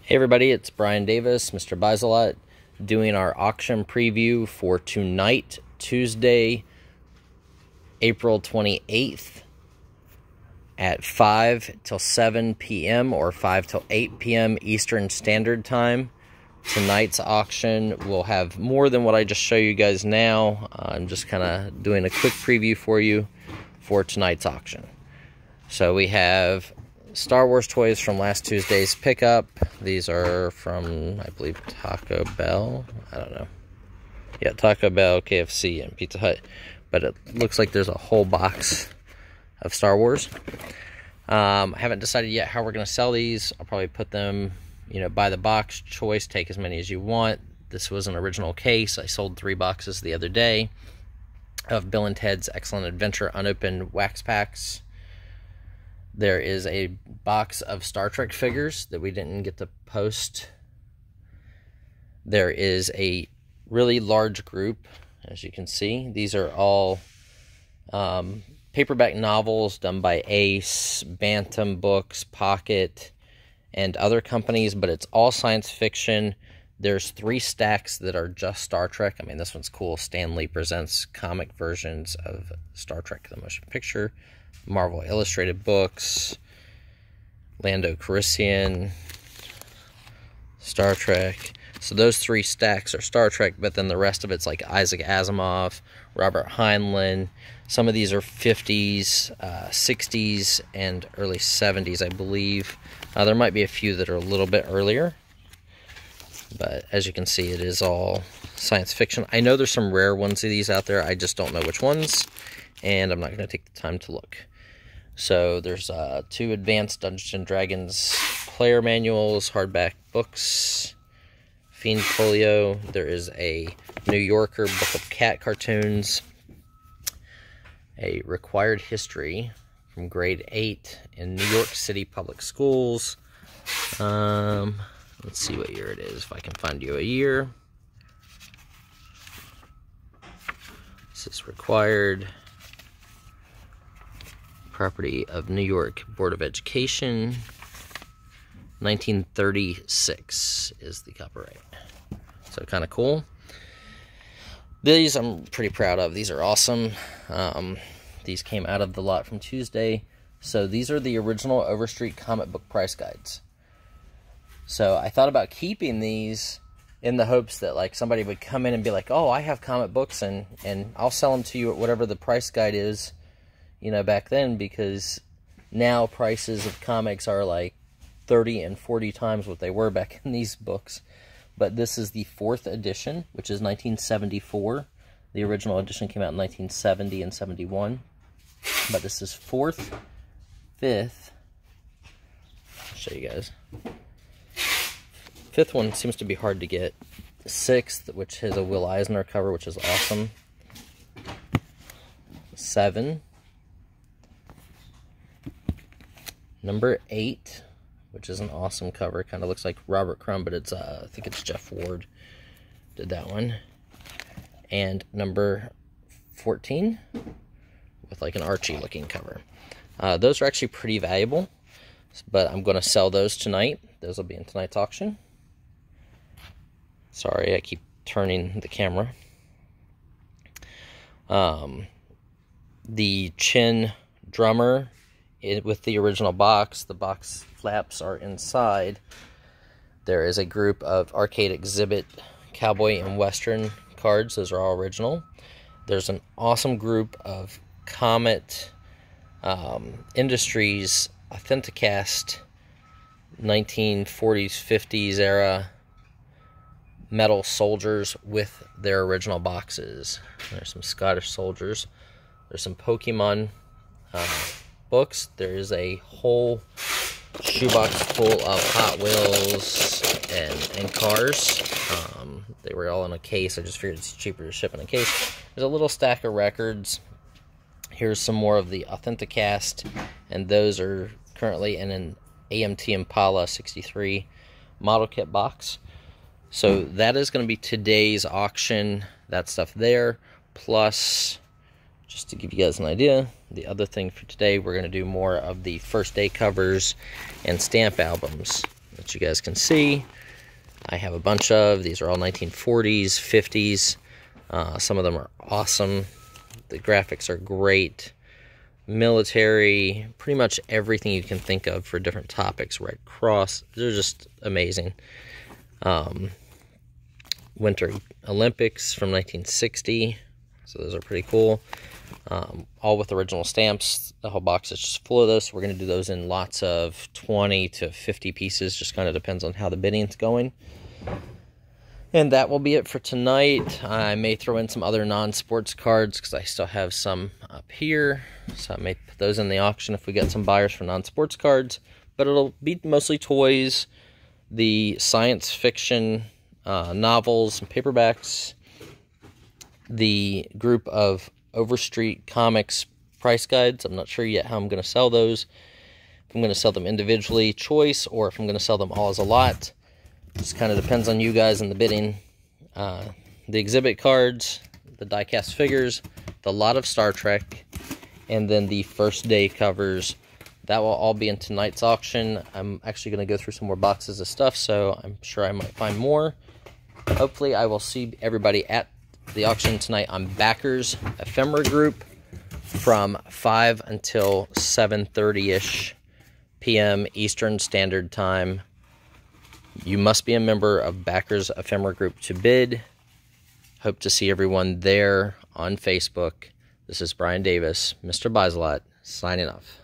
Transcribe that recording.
Hey everybody, it's Brian Davis, Mr. Buys-A-Lot, doing our auction preview for tonight, Tuesday, April 28th at 5 till 7 p.m. or 5 till 8 p.m. Eastern Standard Time. Tonight's auction will have more than what I just show you guys now. I'm just kind of doing a quick preview for you for tonight's auction. So we have Star Wars toys from last Tuesday's pickup. These are from, I believe, Taco Bell. I don't know. Yeah, Taco Bell, KFC, and Pizza Hut. But it looks like there's a whole box of Star Wars. I haven't decided yet how we're going to sell these. I'll probably put them, by the box choice. Take as many as you want. This was an original case. I sold 3 boxes the other day of Bill and Ted's Excellent Adventure unopened wax packs. There is a box of Star Trek figures that we didn't get to post. There is a really large group, as you can see. These are all paperback novels done by Ace, Bantam Books, Pocket, and other companies, but it's all science fiction. There's 3 stacks that are just Star Trek. I mean, this one's cool. Stan Lee presents comic versions of Star Trek the Motion Picture. Marvel Illustrated books, Lando Calrissian, Star Trek. So those 3 stacks are Star Trek, but then the rest of it's like Isaac Asimov, Robert Heinlein. Some of these are 50s, 60s, and early 70s, I believe. There might be a few that are a little bit earlier, but as you can see, it is all science fiction. I know there's some rare ones of these out there. I just don't know which ones, and I'm not going to take the time to look. So there's 2 advanced Dungeons & Dragons player manuals, hardback books, Fiend Folio. There is a New Yorker book of cat cartoons, a required history from grade 8 in New York City Public Schools. Let's see what year it is, if I can find you a year. This is required. Property of New York Board of Education. 1936 is the copyright. So kind of cool. These I'm pretty proud of. These are awesome. These came out of the lot from Tuesday. So these are the original Overstreet comic book price guides. So I thought about keeping these in the hopes that like somebody would come in and be like, oh, I have comic books and I'll sell them to you at whatever the price guide is, back then, because now prices of comics are like 30 and 40 times what they were back in these books. But this is the 4th edition, which is 1974. The original edition came out in 1970 and 71. But this is 4th, 5th. I'll show you guys. 5th one seems to be hard to get. 6th, which has a Will Eisner cover, which is awesome. 7. Number 8, which is an awesome cover. Kind of looks like Robert Crumb, but it's I think it's Jeff Ward did that one. And number 14, with like an Archie looking cover. Those are actually pretty valuable, but I'm going to sell those tonight. Those will be in tonight's auction. Sorry, I keep turning the camera. The Chin drummer with the original box. The box flaps are inside. There is a group of arcade exhibit cowboy and western cards. Those are all original. There's an awesome group of Comet Industries Authenticast 1940s 50s era metal soldiers with their original boxes. There's some Scottish soldiers. There's some Pokemon books. There is a whole shoebox full of Hot Wheels and cars. They were all in a case. I just figured it's cheaper to ship in a case. There's a little stack of records. Here's some more of the Authenticast, and those are currently in an AMT Impala 63 model kit box. So that is going to be today's auction. That stuff there, plus, just to give you guys an idea, the other thing for today, we're going to do more of the first day covers and stamp albums. that you guys can see. I have a bunch of these. Are all 1940s, 50s. Some of them are awesome. The graphics are great. Military, pretty much everything you can think of for different topics. Red Cross, they're just amazing. Winter Olympics from 1960, so those are pretty cool. All with original stamps. The whole box is just full of those. So we're going to do those in lots of 20 to 50 pieces. Just kind of depends on how the bidding's going. And that will be it for tonight. I may throw in some other non-sports cards because I still have some up here. So I may put those in the auction if we get some buyers for non-sports cards. But it'll be mostly toys, the science fiction novels and paperbacks, the group of Overstreet Comics price guides. I'm not sure yet how I'm going to sell those. If I'm going to sell them individually, choice, or if I'm going to sell them all as a lot. Just kind of depends on you guys and the bidding. The exhibit cards, the die-cast figures, the lot of Star Trek, and then the first day covers. That will all be in tonight's auction. I'm actually going to go through some more boxes of stuff, so I'm sure I might find more. Hopefully I will see everybody at the auction tonight on Backers Ephemera Group from 5 until 7:30ish p.m. Eastern Standard Time. You must be a member of Backers Ephemera Group to bid. Hope to see everyone there on Facebook. This is Brian Davis, Mr. Biselot, signing off.